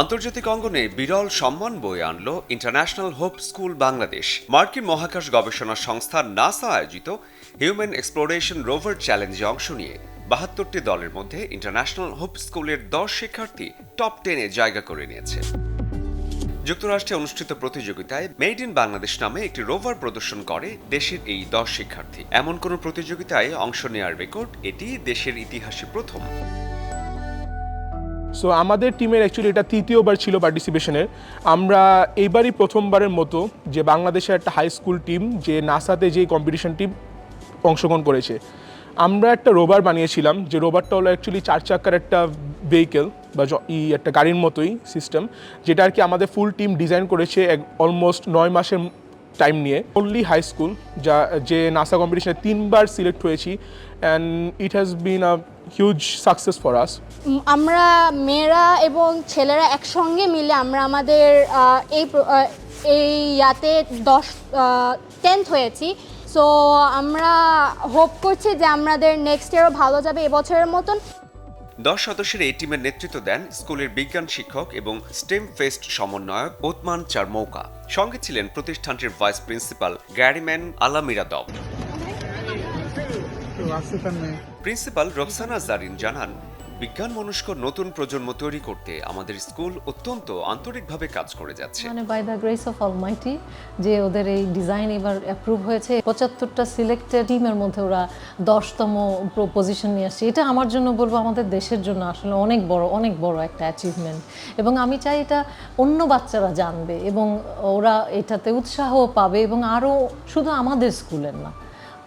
আন্তর্জাতিক অঙ্গনে বিরল সম্মান বয়ে আনলো ইন্টারন্যাশনাল হোপ স্কুল বাংলাদেশ। মার্কিন মহাকাশ গবেষণা সংস্থা নাসা আয়োজিত হিউম্যান এক্সপ্লোরেশন রোভার চ্যালেঞ্জে অংশ নিয়ে ৭২টি দলের মধ্যে ইন্টারন্যাশনাল হোপ স্কুলের ১০ শিক্ষার্থী টপ 10-এ জায়গা করে নিয়েছে। যুক্তরাষ্ট্রে অনুষ্ঠিত প্রতিযোগিতায় মেড ইন বাংলাদেশ নামে একটি রোভার প্রদর্শন করে দেশের এই ১০ শিক্ষার্থী। এমন কোনো প্রতিযোগিতায় অংশ নেওয়ার রেকর্ড এটি দেশের ইতিহাসে প্রথম। সো আমাদের টিমের অ্যাকচুয়ালি এটা তৃতীয়বার ছিল পার্টিসিপেশনের। আমরা এইবারই প্রথমবারের মতো যে বাংলাদেশের একটা হাই স্কুল টিম যে নাসাতে যে কম্পিটিশন টিম অংশগ্রহণ করেছে। আমরা একটা রোভার বানিয়েছিলাম, যে রোভারটা হলো অ্যাকচুয়ালি 4 চাকার একটা ভেহিকেল বা একটা গাড়ির মতোই সিস্টেম, যেটা আর কি আমাদের ফুল টিম ডিজাইন করেছে অলমোস্ট 9 মাসের টাইম নিয়ে। অনলি হাই স্কুল যে নাসা কম্পিটিশনে 3বার সিলেক্ট হয়েছি, and it has been a huge success for us. আমরা মেয়েরা এবং ছেলেরা একসঙ্গে মিলে আমরা আমাদের এই ইয়াতে 10th হয়েছি। সো আমরা হোপ করছি যে আমাদের নেক্সট ইয়ারও ভালো যাবে এবছরের মতন। 10 সদস্যের এই টিমের নেতৃত্ব দেন স্কুলের বিজ্ঞান শিক্ষক এবং স্টেম ফেস্ট সমন্বয়ক ওতমান চারমৌকা। সঙ্গে ছিলেন প্রতিষ্ঠানটির ভাইস প্রিন্সিপাল গ্যারিম্যান আলামিরাদব। প্রিন্সিপাল রোকসানা জারিন জানান, বিজ্ঞান মনস্ক নতুন প্রজন্ম তৈরি করতে আমাদের স্কুল অত্যন্ত আন্তরিকভাবে কাজ করে যাচ্ছে। মানে by the grace of almighty যে ওদের এই ডিজাইন এবার অ্যাপ্রুভ হয়েছে। ৭৫টা সিলেক্টেড টিমের মধ্যে ওরা 10তম পজিশন নিয়ে আসছে। এটা আমার জন্য বলবো আমাদের দেশের জন্য আসলে অনেক বড় একটা অ্যাচিভমেন্ট। এবং আমি চাই এটা অন্য বাচ্চারা জানবে এবং ওরা এটাতে উৎসাহ পাবে, এবং আরও শুধু আমাদের স্কুলের না,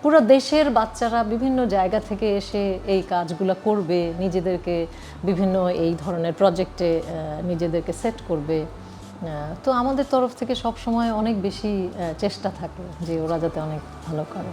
পুরো দেশের বাচ্চারা বিভিন্ন জায়গা থেকে এসে এই কাজগুলো করবে, নিজেদেরকে বিভিন্ন এই ধরনের প্রজেক্টে নিজেদেরকে সেট করবে। তো আমাদের তরফ থেকে সব সময় অনেক বেশি চেষ্টা থাকে যে ওরা যাতে অনেক ভালো করে।